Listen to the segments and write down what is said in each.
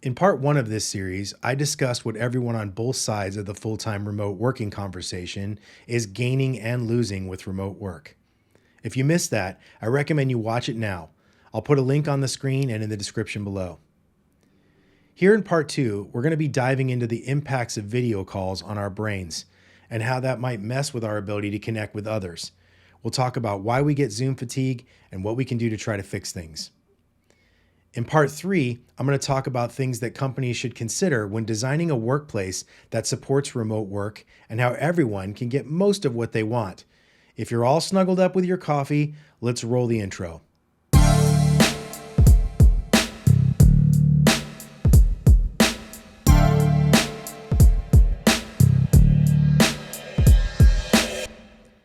In part one of this series, I discussed what everyone on both sides of the full-time remote working conversation is gaining and losing with remote work. If you missed that, I recommend you watch it now. I'll put a link on the screen and in the description below. Here in part two, we're going to be diving into the impacts of video calls on our brains and how that might mess with our ability to connect with others. We'll talk about why we get Zoom fatigue and what we can do to try to fix things. In part three, I'm going to talk about things that companies should consider when designing a workplace that supports remote work and how everyone can get most of what they want. If you're all snuggled up with your coffee, let's roll the intro.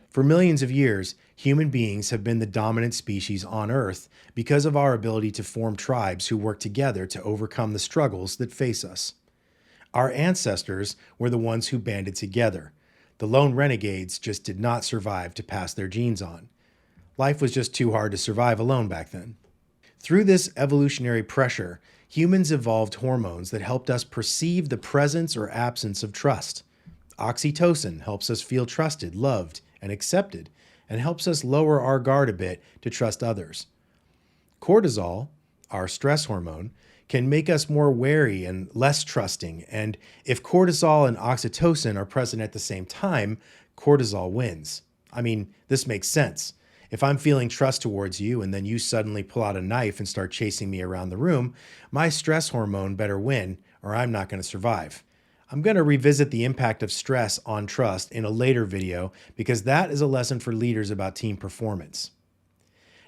For millions of years, human beings have been the dominant species on Earth because of our ability to form tribes who work together to overcome the struggles that face us. Our ancestors were the ones who banded together. The lone renegades just did not survive to pass their genes on. Life was just too hard to survive alone back then. Through this evolutionary pressure, humans evolved hormones that helped us perceive the presence or absence of trust. Oxytocin helps us feel trusted, loved, and accepted, and helps us lower our guard a bit to trust others. Cortisol, our stress hormone, can make us more wary and less trusting, and if cortisol and oxytocin are present at the same time, cortisol wins. I mean, this makes sense. If I'm feeling trust towards you and then you suddenly pull out a knife and start chasing me around the room, my stress hormone better win or I'm not going to survive. I'm going to revisit the impact of stress on trust in a later video because that is a lesson for leaders about team performance.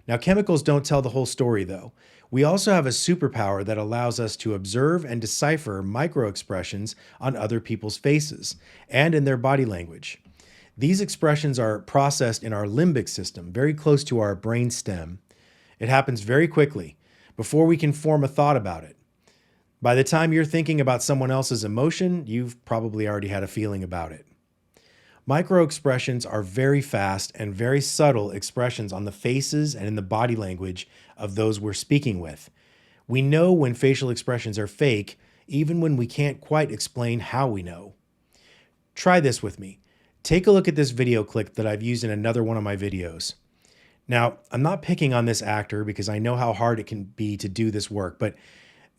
Now, chemicals don't tell the whole story though. We also have a superpower that allows us to observe and decipher microexpressions on other people's faces and in their body language. These expressions are processed in our limbic system, very close to our brain stem. It happens very quickly, before we can form a thought about it. By the time you're thinking about someone else's emotion, you've probably already had a feeling about it. Microexpressions are very fast and very subtle expressions on the faces and in the body language of those we're speaking with. We know when facial expressions are fake, even when we can't quite explain how we know. Try this with me. Take a look at this video clip that I've used in another one of my videos. Now, I'm not picking on this actor because I know how hard it can be to do this work, but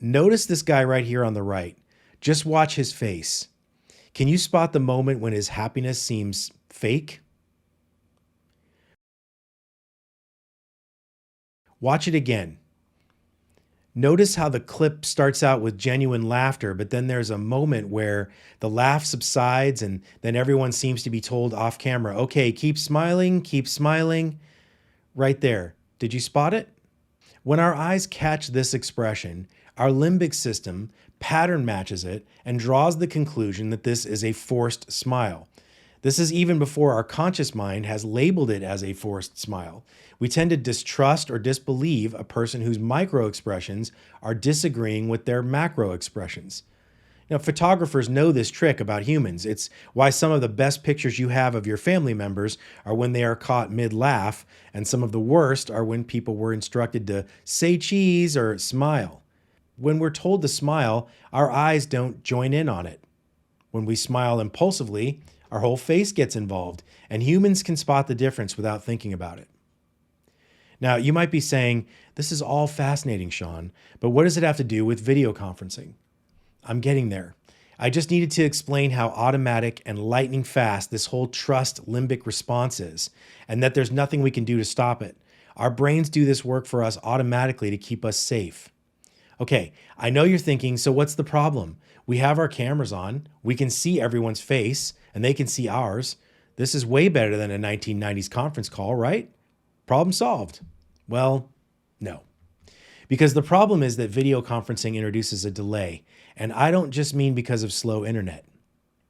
notice this guy right here on the right. Just watch his face. Can you spot the moment when his happiness seems fake? Watch it again. Notice how the clip starts out with genuine laughter, but then there's a moment where the laugh subsides and then everyone seems to be told off camera, okay, keep smiling, right there. Did you spot it? When our eyes catch this expression, our limbic system pattern matches it and draws the conclusion that this is a forced smile. This is even before our conscious mind has labeled it as a forced smile. We tend to distrust or disbelieve a person whose microexpressions are disagreeing with their macroexpressions. Now, photographers know this trick about humans. It's why some of the best pictures you have of your family members are when they are caught mid-laugh, and some of the worst are when people were instructed to say cheese or smile. When we're told to smile, our eyes don't join in on it. When we smile impulsively, our whole face gets involved, and humans can spot the difference without thinking about it. Now, you might be saying, this is all fascinating, Sean, but what does it have to do with video conferencing? I'm getting there. I just needed to explain how automatic and lightning fast this whole trust limbic response is, and that there's nothing we can do to stop it. Our brains do this work for us automatically to keep us safe. Okay, I know you're thinking, so what's the problem? We have our cameras on, we can see everyone's face, and they can see ours. This is way better than a 1990s conference call, right? Problem solved. Well, no. Because the problem is that video conferencing introduces a delay, and I don't just mean because of slow internet.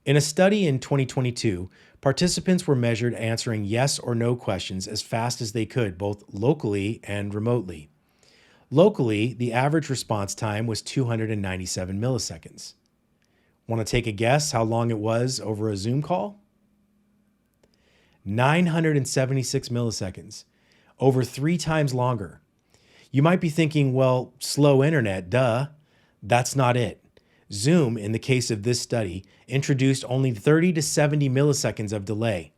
In a study in 2022, participants were measured answering yes or no questions as fast as they could, both locally and remotely. Locally, the average response time was 297 milliseconds. Want to take a guess how long it was over a Zoom call? 976 milliseconds, over 3 times longer. You might be thinking, well, slow internet, duh. That's not it. Zoom, in the case of this study, introduced only 30 to 70 milliseconds of delay.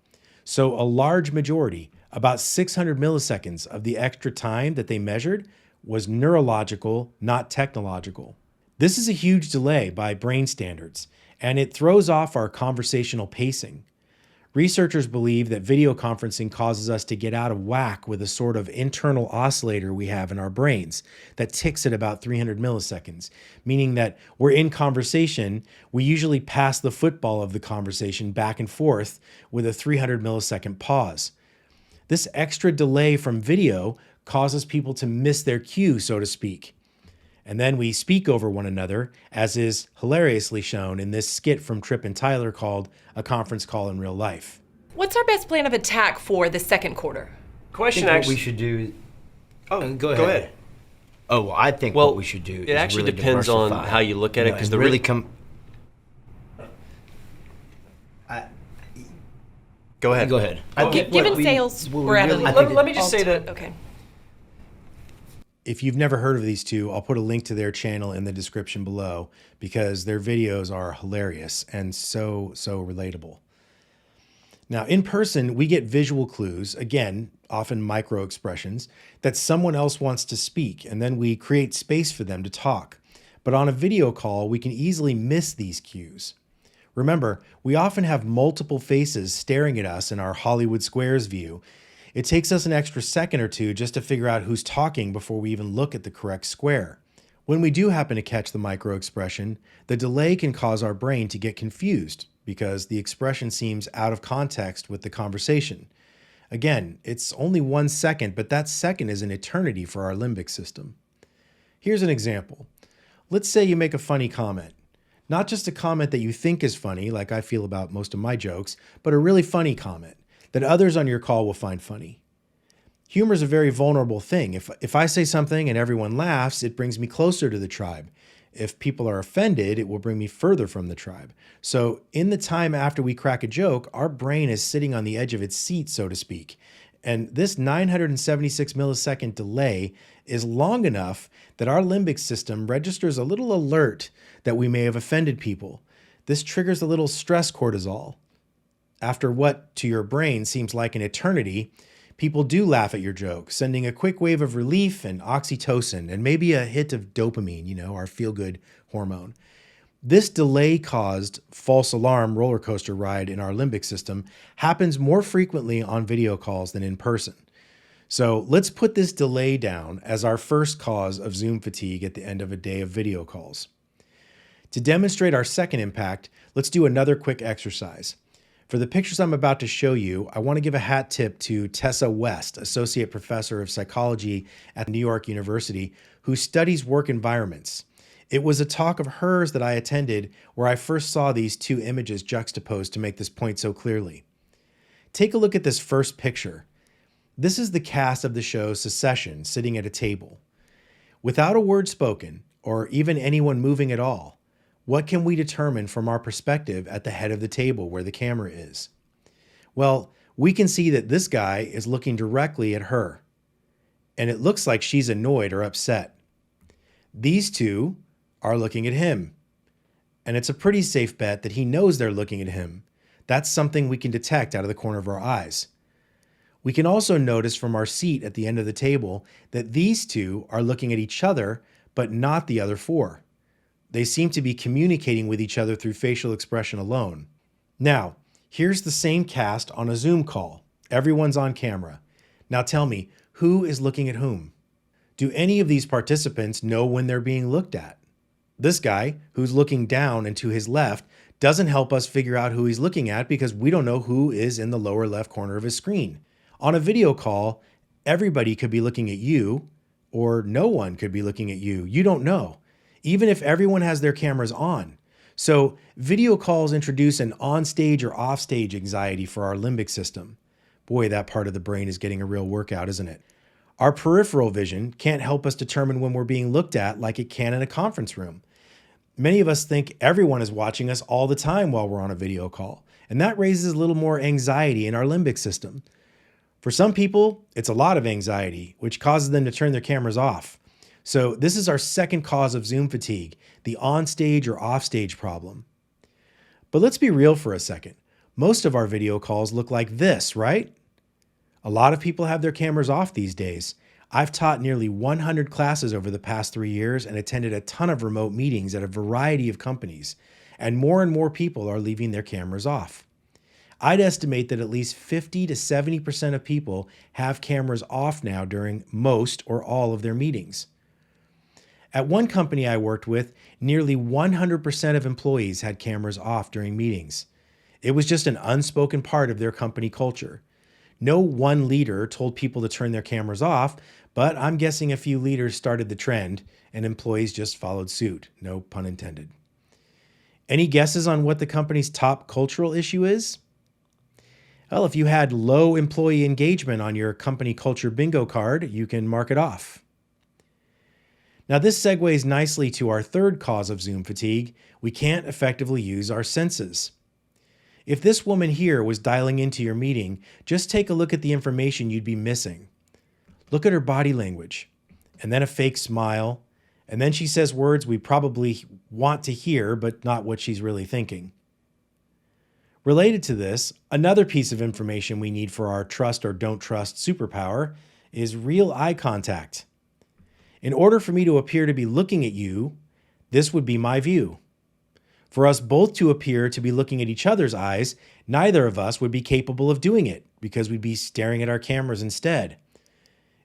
So a large majority, about 600 milliseconds of the extra time that they measured, was neurological, not technological. This is a huge delay by brain standards, and it throws off our conversational pacing. Researchers believe that video conferencing causes us to get out of whack with a sort of internal oscillator we have in our brains that ticks at about 300 milliseconds, meaning that we're in conversation, we usually pass the football of the conversation back and forth with a 300 millisecond pause. This extra delay from video causes people to miss their cue, so to speak. And then we speak over one another, as is hilariously shown in this skit from Tripp and Tyler called A Conference Call in Real Life. What's our best plan of attack for the second quarter? Question What actually. we should do. Go ahead. Oh, well, I think Well, what we should do is it actually really depends on diversify, how you look at it, know, 'cause and the really re- come. Go ahead. Go ahead. I think Given what we- sales, what we we're at really- a I think Let me just say all-time- that. Okay. If you've never heard of these two, I'll put a link to their channel in the description below because their videos are hilarious and so relatable. Now, in person, we get visual clues, again, often micro expressions, that someone else wants to speak, and then we create space for them to talk. But on a video call, we can easily miss these cues. Remember, we often have multiple faces staring at us in our Hollywood Squares view. It takes us an extra second or two just to figure out who's talking before we even look at the correct square. When we do happen to catch the micro expression, the delay can cause our brain to get confused because the expression seems out of context with the conversation. Again, it's only 1 second, but that second is an eternity for our limbic system. Here's an example. Let's say you make a funny comment. Not just a comment that you think is funny, like I feel about most of my jokes, but a really funny comment that others on your call will find funny. Humor is a very vulnerable thing. If I say something and everyone laughs, it brings me closer to the tribe. If people are offended, it will bring me further from the tribe. So in the time after we crack a joke, our brain is sitting on the edge of its seat, so to speak. And this 976 millisecond delay is long enough that our limbic system registers a little alert that we may have offended people. This triggers a little stress cortisol. After what, to your brain, seems like an eternity, people do laugh at your joke, sending a quick wave of relief and oxytocin and maybe a hit of dopamine, our feel-good hormone. This delay-caused false alarm roller coaster ride in our limbic system happens more frequently on video calls than in person. So let's put this delay down as our first cause of Zoom fatigue at the end of a day of video calls. To demonstrate our second impact, let's do another quick exercise. For the pictures I'm about to show you, I want to give a hat tip to Tessa West, Associate Professor of Psychology at New York University, who studies work environments. It was a talk of hers that I attended where I first saw these two images juxtaposed to make this point so clearly. Take a look at this first picture. This is the cast of the show Succession sitting at a table. Without a word spoken, or even anyone moving at all, what can we determine from our perspective at the head of the table where the camera is? Well, we can see that this guy is looking directly at her, and it looks like she's annoyed or upset. These two are looking at him, and it's a pretty safe bet that he knows they're looking at him. That's something we can detect out of the corner of our eyes. We can also notice from our seat at the end of the table that these two are looking at each other, but not the other four. They seem to be communicating with each other through facial expression alone. Now, here's the same cast on a Zoom call. Everyone's on camera. Now tell me, who is looking at whom? Do any of these participants know when they're being looked at? This guy, who's looking down and to his left, doesn't help us figure out who he's looking at because we don't know who is in the lower left corner of his screen. On a video call, everybody could be looking at you, or no one could be looking at you. You don't know, even if everyone has their cameras on. So video calls introduce an on-stage or off-stage anxiety for our limbic system. Boy, that part of the brain is getting a real workout, isn't it? Our peripheral vision can't help us determine when we're being looked at like it can in a conference room. Many of us think everyone is watching us all the time while we're on a video call, and that raises a little more anxiety in our limbic system. For some people, it's a lot of anxiety, which causes them to turn their cameras off. So this is our second cause of Zoom fatigue, the onstage or offstage problem. But let's be real for a second. Most of our video calls look like this, right? A lot of people have their cameras off these days. I've taught nearly 100 classes over the past 3 years and attended a ton of remote meetings at a variety of companies, and more people are leaving their cameras off. I'd estimate that at least 50 to 70% of people have cameras off now during most or all of their meetings. At one company I worked with, nearly 100% of employees had cameras off during meetings. It was just an unspoken part of their company culture. No one leader told people to turn their cameras off, but I'm guessing a few leaders started the trend and employees just followed suit, no pun intended. Any guesses on what the company's top cultural issue is? Well, if you had low employee engagement on your company culture bingo card, you can mark it off. Now, this segues nicely to our third cause of Zoom fatigue. We can't effectively use our senses. If this woman here was dialing into your meeting, just take a look at the information you'd be missing. Look at her body language, and then a fake smile, and then she says words we probably want to hear, but not what she's really thinking. Related to this, another piece of information we need for our trust or don't trust superpower is real eye contact. In order for me to appear to be looking at you, this would be my view. For us both to appear to be looking at each other's eyes, neither of us would be capable of doing it because we'd be staring at our cameras instead.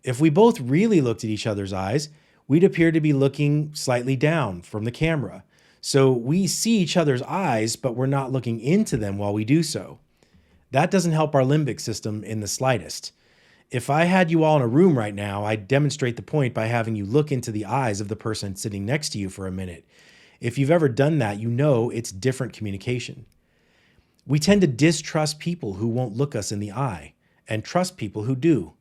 If we both really looked at each other's eyes, we'd appear to be looking slightly down from the camera. So we see each other's eyes, but we're not looking into them while we do so. That doesn't help our limbic system in the slightest. If I had you all in a room right now, I'd demonstrate the point by having you look into the eyes of the person sitting next to you for a minute. If you've ever done that, you know it's different communication. We tend to distrust people who won't look us in the eye and trust people who do.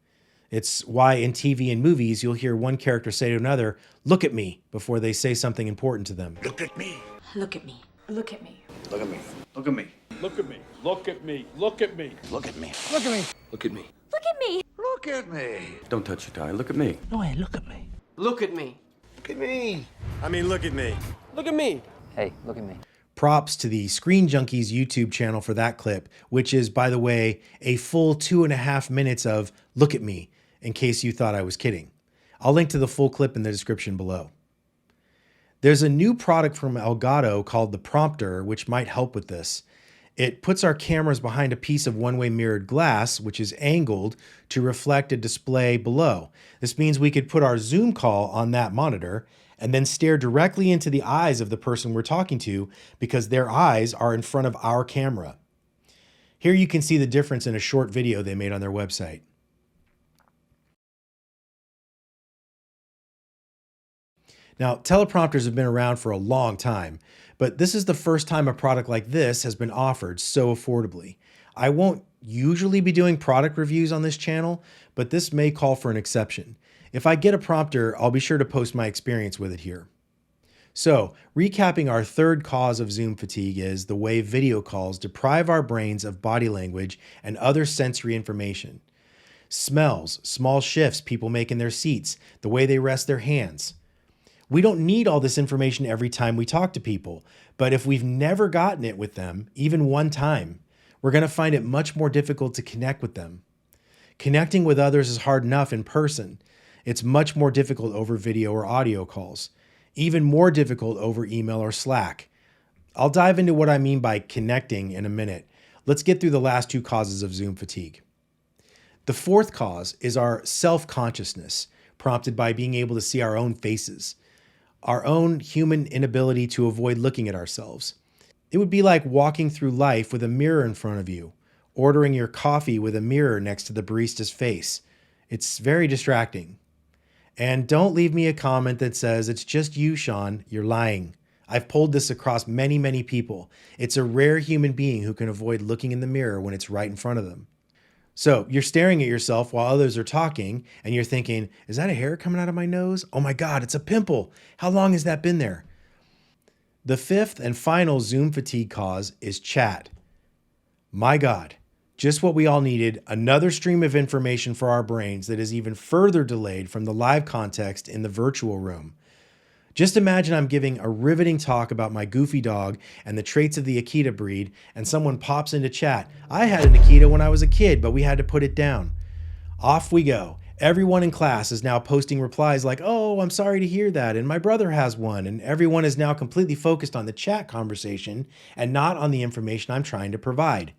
It's why in TV and movies, you'll hear one character say to another, "Look at me," before they say something important to them. Look at me. Look at me. Look at me. Look at me. Look at me. Look at me. Look at me. Look at me. Look at me. Look at me. Look at me. Look at me. Look at me. Don't touch your tie. Look at me. No way, look at me. Look at me. Look at me. I mean, look at me. Look at me. Hey, look at me. Props to the Screen Junkies YouTube channel for that clip, which is, by the way, a full 2.5 minutes of "look at me," in case you thought I was kidding. I'll link to the full clip in the description below. There's a new product from Elgato called the Prompter, which might help with this. It puts our cameras behind a piece of one-way mirrored glass, which is angled to reflect a display below. This means we could put our Zoom call on that monitor and then stare directly into the eyes of the person we're talking to because their eyes are in front of our camera. Here you can see the difference in a short video they made on their website. Now, teleprompters have been around for a long time, but this is the first time a product like this has been offered so affordably. I won't usually be doing product reviews on this channel, but this may call for an exception. If I get a prompter, I'll be sure to post my experience with it here. So, recapping, our third cause of Zoom fatigue is the way video calls deprive our brains of body language and other sensory information. Smells, small shifts people make in their seats, the way they rest their hands. We don't need all this information every time we talk to people, but if we've never gotten it with them, even one time, we're going to find it much more difficult to connect with them. Connecting with others is hard enough in person. It's much more difficult over video or audio calls, even more difficult over email or Slack. I'll dive into what I mean by connecting in a minute. Let's get through the last two causes of Zoom fatigue. The fourth cause is our self-consciousness, prompted by being able to see our own faces. Our own human inability to avoid looking at ourselves. It would be like walking through life with a mirror in front of you, ordering your coffee with a mirror next to the barista's face. It's very distracting. And don't leave me a comment that says, "It's just you, Sean, you're lying." I've pulled this across many people. It's a rare human being who can avoid looking in the mirror when it's right in front of them. So you're staring at yourself while others are talking and you're thinking, "Is that a hair coming out of my nose? Oh my God, it's a pimple. How long has that been there?" The fifth and final Zoom fatigue cause is chat. My God, Just what we all needed, another stream of information for our brains that is even further delayed from the live context in the virtual room. Just imagine I'm giving a riveting talk about my goofy dog and the traits of the Akita breed, and someone pops into chat. I had an Akita when I was a kid, but we had to put it down. Off we go. Everyone in class is now posting replies like, "Oh, I'm sorry to hear that, and my brother has one," and everyone is now completely focused on the chat conversation and not on the information I'm trying to provide.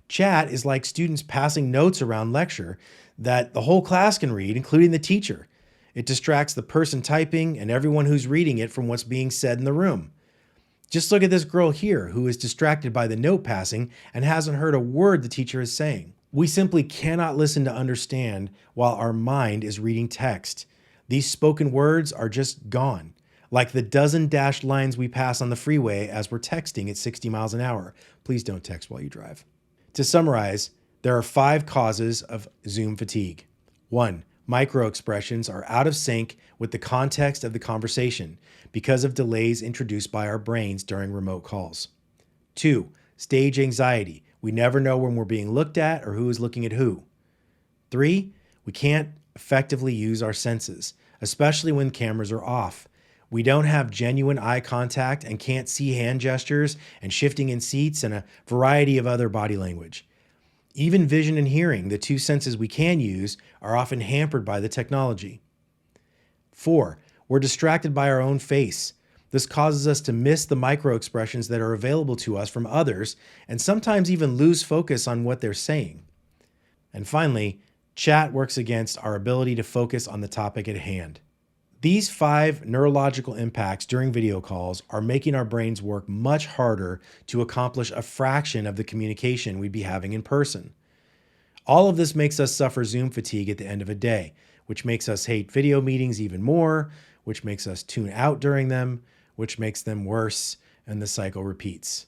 Chat is like students passing notes around lecture that the whole class can read, including the teacher. It distracts the person typing and everyone who's reading it from what's being said in the room. Just look at this girl here who is distracted by the note passing and hasn't heard a word the teacher is saying. We simply cannot listen to understand while our mind is reading text. These spoken words are just gone, like the dozen dashed lines we pass on the freeway as we're texting at 60 miles an hour. Please don't text while you drive. To summarize, there are 5 causes of Zoom fatigue. 1. Microexpressions are out of sync with the context of the conversation because of delays introduced by our brains during remote calls. 2. Stage anxiety. We never know when we're being looked at or who is looking at who. 3. We can't effectively use our senses, especially when cameras are off. We don't have genuine eye contact and can't see hand gestures and shifting in seats and a variety of other body language. Even vision and hearing, the 2 senses we can use, are often hampered by the technology. 4. We're distracted by our own face. This causes us to miss the micro-expressions that are available to us from others and sometimes even lose focus on what they're saying. And finally, chat works against our ability to focus on the topic at hand. These 5 neurological impacts during video calls are making our brains work much harder to accomplish a fraction of the communication we'd be having in person. All of this makes us suffer Zoom fatigue at the end of a day, which makes us hate video meetings even more, which makes us tune out during them, which makes them worse, and the cycle repeats.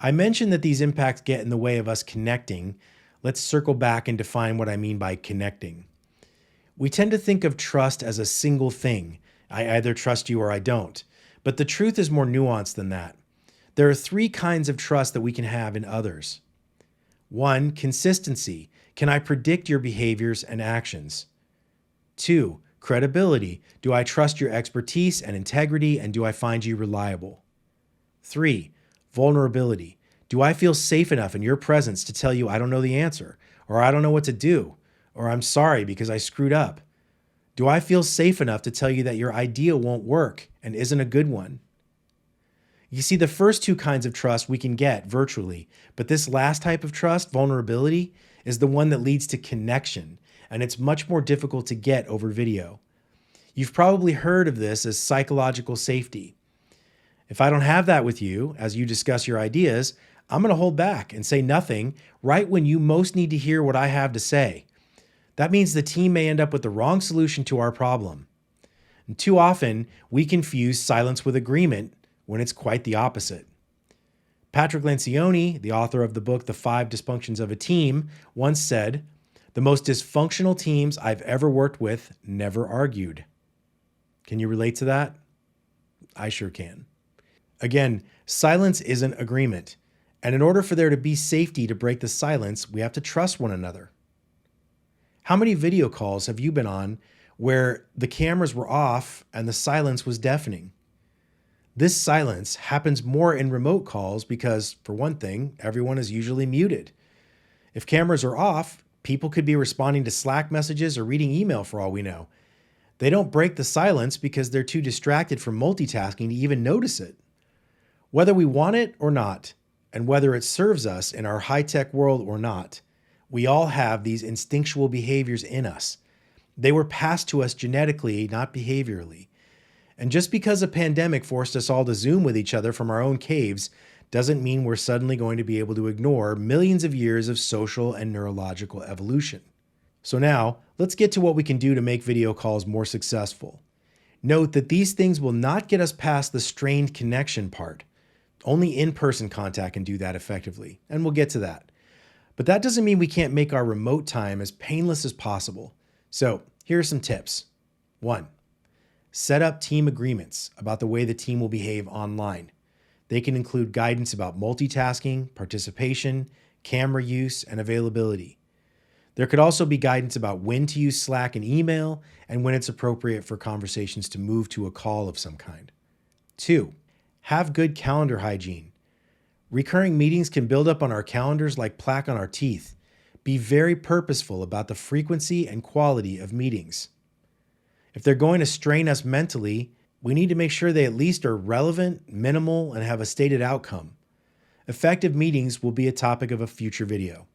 I mentioned that these impacts get in the way of us connecting. Let's circle back and define what I mean by connecting. We tend to think of trust as a single thing. I either trust you or I don't. But the truth is more nuanced than that. There are 3 kinds of trust that we can have in others. 1, consistency. Can I predict your behaviors and actions? 2, credibility. Do I trust your expertise and integrity, and do I find you reliable? 3, vulnerability. Do I feel safe enough in your presence to tell you I don't know the answer, or I don't know what to do, or I'm sorry because I screwed up? Do I feel safe enough to tell you that your idea won't work and isn't a good one? You see, the first 2 kinds of trust we can get virtually, but this last type of trust, vulnerability, is the one that leads to connection, and it's much more difficult to get over video. You've probably heard of this as psychological safety. If I don't have that with you as you discuss your ideas, I'm going to hold back and say nothing right when you most need to hear what I have to say. That means the team may end up with the wrong solution to our problem. And too often, we confuse silence with agreement when it's quite the opposite. Patrick Lencioni, the author of the book The 5 Dysfunctions of a Team, once said, "The most dysfunctional teams I've ever worked with never argued." Can you relate to that? I sure can. Again, silence isn't agreement. And in order for there to be safety to break the silence, we have to trust one another. How many video calls have you been on where the cameras were off and the silence was deafening? This silence happens more in remote calls because, for one thing, everyone is usually muted. If cameras are off, people could be responding to Slack messages or reading email for all we know. They don't break the silence because they're too distracted from multitasking to even notice it. Whether we want it or not, and whether it serves us in our high-tech world or not, we all have these instinctual behaviors in us. They were passed to us genetically, not behaviorally. And just because a pandemic forced us all to Zoom with each other from our own caves doesn't mean we're suddenly going to be able to ignore millions of years of social and neurological evolution. So now, let's get to what we can do to make video calls more successful. Note that these things will not get us past the strained connection part. Only in-person contact can do that effectively, and we'll get to that. But that doesn't mean we can't make our remote time as painless as possible. So here are some tips. 1, set up team agreements about the way the team will behave online. They can include guidance about multitasking, participation, camera use, and availability. There could also be guidance about when to use Slack and email and when it's appropriate for conversations to move to a call of some kind. 2. Have good calendar hygiene. Recurring meetings can build up on our calendars like plaque on our teeth. Be very purposeful about the frequency and quality of meetings. If they're going to strain us mentally, we need to make sure they at least are relevant, minimal, and have a stated outcome. Effective meetings will be a topic of a future video.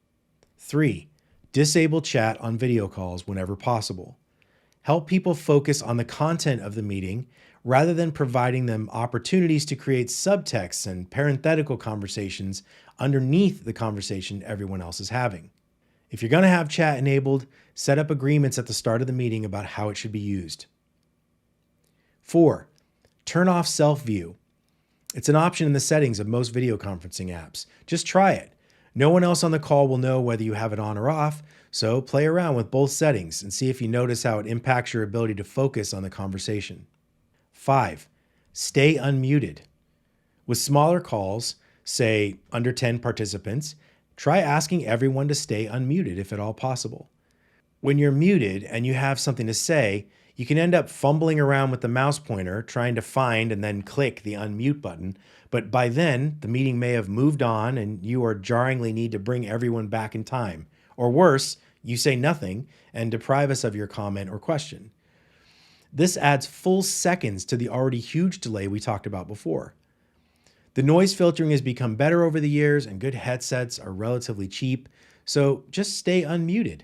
3. Disable chat on video calls whenever possible. Help people focus on the content of the meeting rather than providing them opportunities to create subtexts and parenthetical conversations underneath the conversation everyone else is having. If you're going to have chat enabled, set up agreements at the start of the meeting about how it should be used. 4. Turn off self-view. It's an option in the settings of most video conferencing apps. Just try it. No one else on the call will know whether you have it on or off, so play around with both settings and see if you notice how it impacts your ability to focus on the conversation. 5. Stay unmuted. With smaller calls, say under 10 participants, try asking everyone to stay unmuted if at all possible. When you're muted and you have something to say, you can end up fumbling around with the mouse pointer trying to find and then click the unmute button, but by then the meeting may have moved on and you or jarringly need to bring everyone back in time. Or worse, you say nothing and deprive us of your comment or question. This adds full seconds to the already huge delay we talked about before. The noise filtering has become better over the years and good headsets are relatively cheap, so just stay unmuted.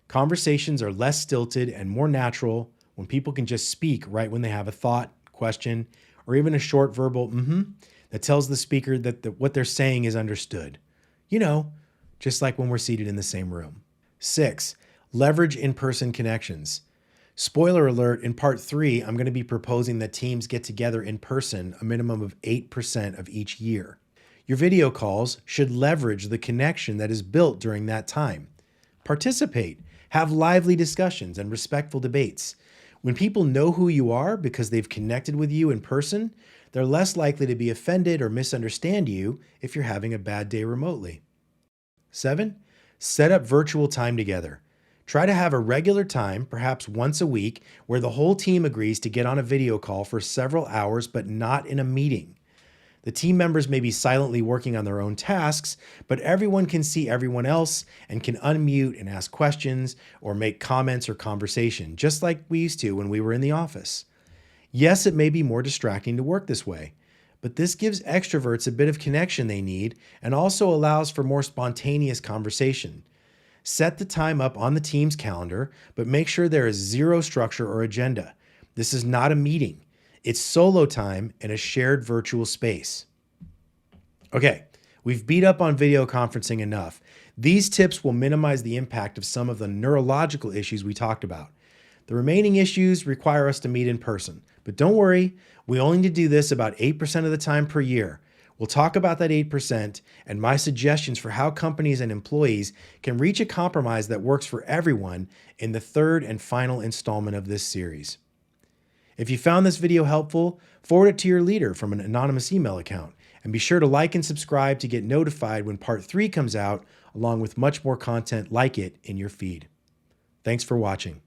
Conversations are less stilted and more natural when people can just speak right when they have a thought, question, or even a short verbal that tells the speaker that what they're saying is understood. You know, just like when we're seated in the same room. 6. Leverage in-person connections. Spoiler alert, in part 3, I'm going to be proposing that teams get together in person a minimum of 8% of each year. Your video calls should leverage the connection that is built during that time. Participate, have lively discussions and respectful debates. When people know who you are because they've connected with you in person, they're less likely to be offended or misunderstand you if you're having a bad day remotely. 7. Set up virtual time together. Try to have a regular time, perhaps once a week, where the whole team agrees to get on a video call for several hours, but not in a meeting. The team members may be silently working on their own tasks, but everyone can see everyone else and can unmute and ask questions or make comments or conversation, just like we used to when we were in the office. Yes, it may be more distracting to work this way, but this gives extroverts a bit of connection they need and also allows for more spontaneous conversation. Set the time up on the team's calendar, but make sure there is zero structure or agenda. This is not a meeting. It's solo time in a shared virtual space. Okay, we've beat up on video conferencing enough. These tips will minimize the impact of some of the neurological issues we talked about. The remaining issues require us to meet in person. But don't worry, we only need to do this about 8% of the time per year. We'll talk about that 8% and my suggestions for how companies and employees can reach a compromise that works for everyone in the third and final installment of this series. If you found this video helpful, forward it to your leader from an anonymous email account, and be sure to like and subscribe to get notified when part 3 comes out, along with much more content like it in your feed. Thanks for watching.